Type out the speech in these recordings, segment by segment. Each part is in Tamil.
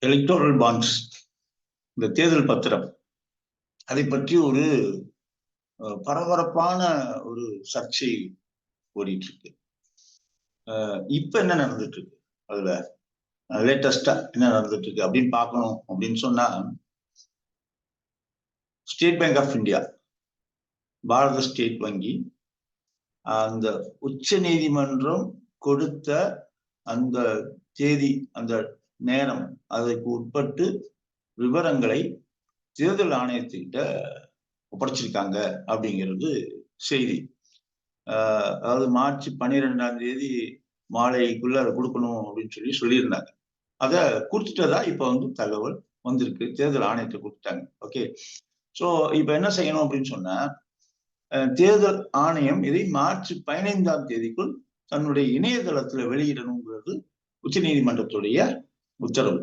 எலக்டோரல் பாண்ட்ஸ், இந்த தேர்தல் பத்திரம், அதை பற்றி ஒரு பரபரப்பான ஒரு சர்ச்சை ஓடிட்டு இருக்கு. இப்ப என்ன நடந்துட்டு இருக்கு, அதுல லேட்டஸ்டா என்ன நடந்துட்டு இருக்கு அப்படின்னு பார்க்கணும் அப்படின்னு சொன்னா, state bank of India, Bharat state வங்கி, அந்த உச்ச நீதிமன்றம் கொடுத்த அந்த தேதி, அந்த நேரம், அதற்கு உட்பட்டு விவரங்களை தேர்தல் ஆணையத்திட்ட ஒப்படைச்சிருக்காங்க அப்படிங்கிறது செய்தி. அதாவது மார்ச் 12ஆம் தேதி மாலைக்குள்ள அதை கொடுக்கணும் அப்படின்னு சொல்லியிருந்தாங்க. அதை கொடுத்துட்டதா இப்ப வந்து தகவல் வந்திருக்கு, தேர்தல் ஆணையத்தை கொடுத்துட்டாங்க. ஓகே, சோ இப்ப என்ன செய்யணும் அப்படின்னு சொன்னா, தேர்தல் ஆணையம் இதை மார்ச் 15ஆம் தேதிக்குள் தன்னுடைய இணையதளத்துல வெளியிடணுங்கிறது உச்ச நீதிமன்றத்துடைய உத்தரவு.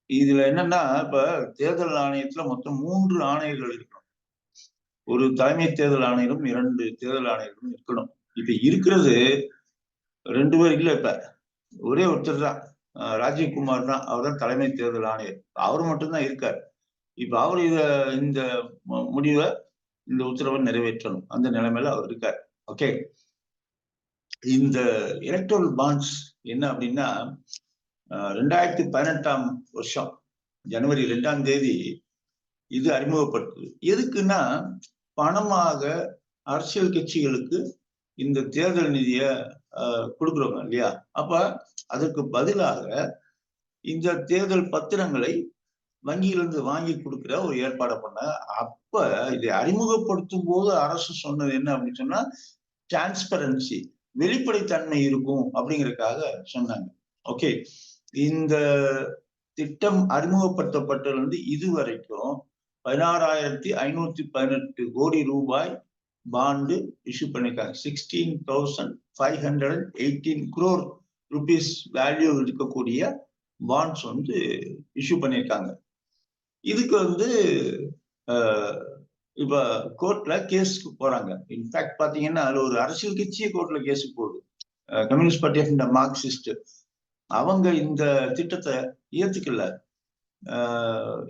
இதுல என்னன்னா, இப்ப தேர்தல் ஆணையத்துல மொத்தம் 3 ஆணையர்கள் இருக்கணும். ஒரு தலைமை தேர்தல் ஆணையரும் 2 தேர்தல் ஆணையர்களும் இருக்கணும். இப்ப இருக்கிறது 2 பேர் இல்ல, இப்ப ஒரே ஒருத்தர் தான், ராஜீவ்குமார் தான், அவர் தான் தலைமை தேர்தல் ஆணையர். அவரு மட்டும்தான் இருக்காரு. இப்ப அவரு இந்த முடிவை, இந்த உத்தரவை நிறைவேற்றணும், அந்த நிலைமையில அவர் இருக்காரு. ஓகே, இந்த எலக்டோரல் பாண்ட்ஸ் என்ன அப்படின்னா, 2018ஆம் வருஷம் ஜனவரி 2ஆம் தேதி இது அறிமுகப்படுத்துது. எதுக்குன்னா, பணமாக அரசியல் கட்சிகளுக்கு இந்த தேர்தல் நிதிய கொடுக்குறோங்க இல்லையா, அப்ப அதற்கு பதிலாக இந்த தேர்தல் பத்திரங்களை வங்கியிலிருந்து வாங்கி கொடுக்குற ஒரு ஏற்பாடை பண்ண. அப்ப இதை அறிமுகப்படுத்தும் போது அரசு சொன்னது என்ன அப்படின்னு சொன்னா, டிரான்ஸ்பரன்சி, வெளிப்படைத்தன்மை இருக்கும் அப்படிங்கறதுக்காக சொன்னாங்க. ஓகே, இந்த திட்டம் அறிமுகப்படுத்தப்பட்டிருந்து இதுவரைக்கும் 16,518 கோடி ரூபாய் பாண்டு இஷ்யூ பண்ணிருக்காங்க. 16,518 crore rupees வேல்யூ இருக்கக்கூடிய பாண்ட்ஸ் வந்து இஷ்யூ பண்ணியிருக்காங்க. இதுக்கு வந்து இப்ப கோர்ட்ல கேஸ்க்கு போறாங்க. இன்ஃபேக்ட் பாத்தீங்கன்னா, அதுல ஒரு அரசியல் கட்சியே கோர்ட்ல கேஸுக்கு போகுது, communist party of India, Marxist. அவங்க இந்த திட்டத்தை ஏத்துக்கல,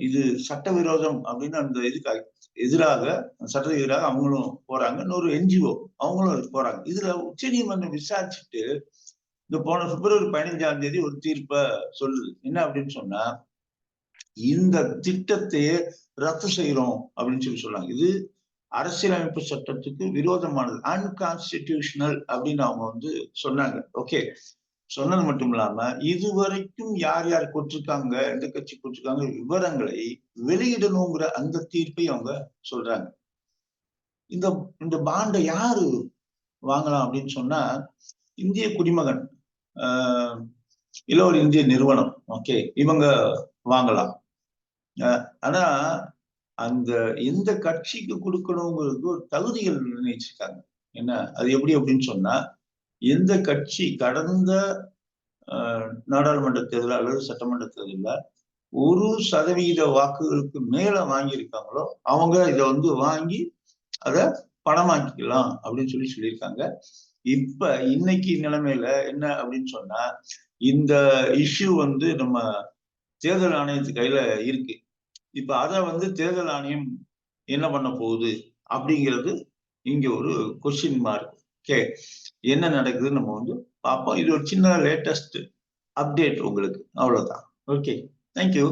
இது சட்டவிரோதம் அப்படின்னு அந்த இதுக்கு எதிராக, சட்டத்துக்கு எதிராக அவங்களும் போறாங்க. இன்னொரு என்ஜிஓ அவங்களும் போறாங்க. இதுல உச்ச நீதிமன்றம் விசாரிச்சுட்டு இந்த போன பிப்ரவரி 15ஆம் தேதி ஒரு தீர்ப்பை சொல்லுது. என்ன அப்படின்னு சொன்னா, இந்த திட்டத்தையே ரத்து செய்யறோம் அப்படின்னு சொல்றாங்க. இது அரசியலமைப்பு சட்டத்துக்கு விரோதமானது, அன்கான்ஸ்டிடியூஷனல் அப்படின்னு அவங்க வந்து சொன்னாங்க. ஓகே, சொன்னது மட்டும் இல்லாம இதுவரைக்கும் யார் யார் கொடுத்திருக்காங்க, எந்த கட்சி கொடுத்திருக்காங்க, விவரங்களை வெளியிடணுங்கிற அந்த தீர்ப்பை அவங்க சொல்றாங்க. இந்த பாண்டை யாரு வாங்கலாம் அப்படின்னு சொன்னா, இந்திய குடிமகன், இல்ல ஒரு இந்திய நிறுவனம், ஓகே, இவங்க வாங்கலாம். ஆனா அந்த எந்த கட்சிக்கு கொடுக்கணுங்கிறது ஒரு தகுதிகள் நிர்ணயிச்சிருக்காங்க. என்ன அது எப்படி அப்படின்னு சொன்னா, எந்த கட்சி கடந்த நாடாளுமன்ற தேர்தல் அல்லது சட்டமன்ற தேர்தலில் 1% வாக்குகளுக்கு மேல வாங்கியிருக்காங்களோ அவங்க இதை வந்து வாங்கி அதை பணமாக்கிக்கலாம் அப்படின்னு சொல்லியிருக்காங்க. இப்ப இன்னைக்கு நிலைமையில என்ன அப்படின்னு சொன்னா, இந்த இஷ்யூ வந்து நம்ம தேர்தல் ஆணையத்து கையில இருக்கு. இப்ப அதை வந்து தேர்தல் ஆணையம் என்ன பண்ண போகுது அப்படிங்கிறது இங்க ஒரு கொஸ்டின் மார்க். ஓகே, என்ன நடக்குதுன்னு நம்ம வந்து பார்ப்போம். இது ஒரு சின்ன லேட்டஸ்ட் அப்டேட் உங்களுக்கு, அவ்வளவுதான். Okay, thank you.